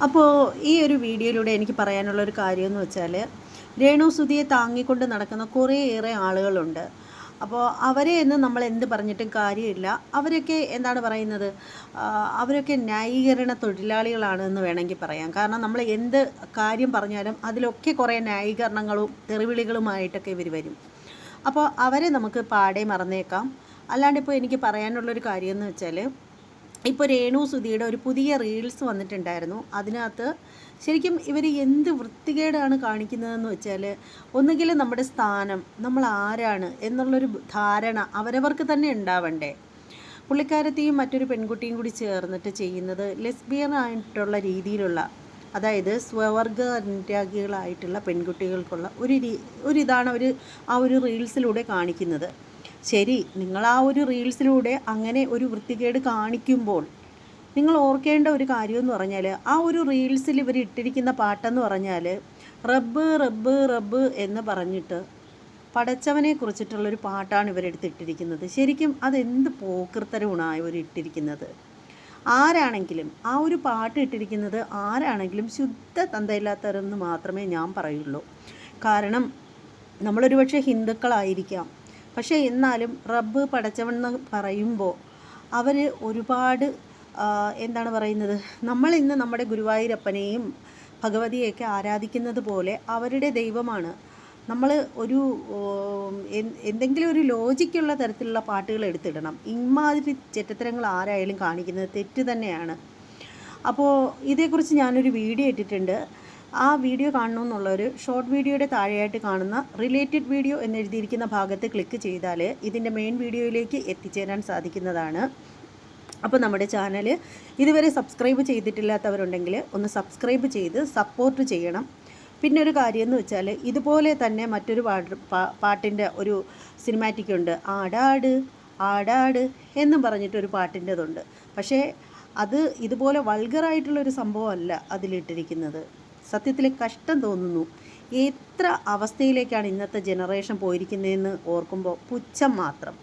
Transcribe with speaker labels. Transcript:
Speaker 1: അപ്പോൾ ഈ ഒരു വീഡിയോയിലൂടെ എനിക്ക് പറയാനുള്ളൊരു കാര്യമെന്ന് വെച്ചാൽ, രേണു സുധിയെ താങ്ങിക്കൊണ്ട് നടക്കുന്ന കുറേയേറെ ആളുകളുണ്ട്. അപ്പോൾ അവരെ എന്ന് നമ്മൾ എന്ത് പറഞ്ഞിട്ടും കാര്യമില്ല. അവരൊക്കെ എന്താണ് പറയുന്നത്, അവരൊക്കെ ന്യായീകരണ തൊഴിലാളികളാണ് എന്ന് വേണമെങ്കിൽ പറയാം. കാരണം നമ്മൾ എന്ത് കാര്യം പറഞ്ഞാലും അതിലൊക്കെ കുറേ ന്യായീകരണങ്ങളും തെറിവിളികളുമായിട്ടൊക്കെ ഇവർ വരും. അപ്പോൾ അവരെ നമുക്ക് പാടെ മറന്നേക്കാം. അല്ലാണ്ടിപ്പോൾ എനിക്ക് പറയാനുള്ളൊരു കാര്യമെന്ന് വെച്ചാൽ, ഇപ്പോൾ രേണു സുധിയുടെ ഒരു പുതിയ റീൽസ് വന്നിട്ടുണ്ടായിരുന്നു. അതിനകത്ത് ശരിക്കും ഇവർ എന്ത് വൃത്തികേടാണ് കാണിക്കുന്നതെന്ന് വെച്ചാൽ, ഒന്നുകിൽ നമ്മുടെ സ്ഥാനം, നമ്മൾ ആരാണ് എന്നുള്ളൊരു ധാരണ അവരവർക്ക് തന്നെ ഉണ്ടാവണ്ടേ. പുള്ളിക്കാരത്തെയും മറ്റൊരു പെൺകുട്ടിയും കൂടി ചേർന്നിട്ട് ചെയ്യുന്നത് ലെസ്ബിയൻ ആയിട്ടുള്ള രീതിയിലുള്ള, അതായത് സ്വവർഗ അനുരാഗികളായിട്ടുള്ള പെൺകുട്ടികൾക്കുള്ള ഒരിതാണ് അവർ ആ ഒരു റീൽസിലൂടെ കാണിക്കുന്നത്. ശരി, നിങ്ങൾ ആ ഒരു റീൽസിലൂടെ അങ്ങനെ ഒരു വൃത്തികേട് കാണിക്കുമ്പോൾ നിങ്ങൾ ഓർക്കേണ്ട ഒരു കാര്യമെന്ന് പറഞ്ഞാൽ, ആ ഒരു റീൽസിൽ ഇവർ ഇട്ടിരിക്കുന്ന പാട്ടെന്ന് പറഞ്ഞാൽ റബ്ബ് റബ്ബ് റബ്ബ് എന്ന് പറഞ്ഞിട്ട് പടച്ചവനെ കുറിച്ചിട്ടുള്ളൊരു പാട്ടാണ് ഇവരെടുത്തിട്ടിരിക്കുന്നത്. ശരിക്കും അതെന്ത് പോക്കൃത്തരമാണ് ഇവർ ഇട്ടിരിക്കുന്നത്. ആരാണെങ്കിലും ആ ഒരു പാട്ട് ഇട്ടിരിക്കുന്നത് ആരാണെങ്കിലും ശുദ്ധ തന്തയില്ലാത്തവരെന്ന് മാത്രമേ ഞാൻ പറയുള്ളൂ. കാരണം നമ്മളൊരു പക്ഷേ ഹിന്ദുക്കളായിരിക്കാം, പക്ഷേ എന്നാലും റബ്ബ് പടച്ചവൻ എന്ന് പറയുമ്പോൾ അവർ ഒരുപാട് എന്താണ് പറയുന്നത്, നമ്മളിന്ന് നമ്മുടെ ഗുരുവായൂരപ്പനെയും ഭഗവതിയെയൊക്കെ ആരാധിക്കുന്നത് പോലെ അവരുടെ ദൈവമാണ്. നമ്മൾ ഒരു എന്തെങ്കിലും ഒരു ലോജിക്കുള്ള തരത്തിലുള്ള പാട്ടുകൾ എടുത്തിടണം. ഇമാതിരി ചെറ്റത്തരങ്ങൾ ആരായാലും കാണിക്കുന്നത് തെറ്റ് തന്നെയാണ്. അപ്പോൾ ഇതേക്കുറിച്ച് ഞാനൊരു വീഡിയോ ഇട്ടിട്ടുണ്ട്. ആ വീഡിയോ കാണണമെന്നുള്ളവർ ഷോർട്ട് വീഡിയോയുടെ താഴെയായിട്ട് കാണുന്ന റിലേറ്റഡ് വീഡിയോ എന്നെഴുതിയിരിക്കുന്ന ഭാഗത്ത് ക്ലിക്ക് ചെയ്താൽ ഇതിൻ്റെ മെയിൻ വീഡിയോയിലേക്ക് എത്തിച്ചേരാൻ സാധിക്കുന്നതാണ്. അപ്പോൾ നമ്മുടെ ചാനൽ ഇതുവരെ സബ്സ്ക്രൈബ് ചെയ്തിട്ടില്ലാത്തവരുണ്ടെങ്കിൽ ഒന്ന് സബ്സ്ക്രൈബ് ചെയ്ത് സപ്പോർട്ട് ചെയ്യണം. പിന്നെ ഒരു കാര്യമെന്ന് വെച്ചാൽ, ഇതുപോലെ തന്നെ മറ്റൊരു പാട്ടിൻ്റെ ഒരു സിനിമാറ്റിക് ഉണ്ട്. ആടാട് ആടാട് എന്നും പറഞ്ഞിട്ടൊരു പാട്ടിൻ്റെതുണ്ട്. പക്ഷേ അത് ഇതുപോലെ വൾഗറായിട്ടുള്ളൊരു സംഭവമല്ല അതിലിട്ടിരിക്കുന്നത്. സത്യത്തിൽ കഷ്ടം തോന്നുന്നു. എത്ര അവസ്ഥയിലേക്കാണ് ഇന്നത്തെ ജനറേഷൻ പോയിരിക്കുന്നതെന്ന് ഓർക്കുമ്പോൾ പുച്ഛം മാത്രം.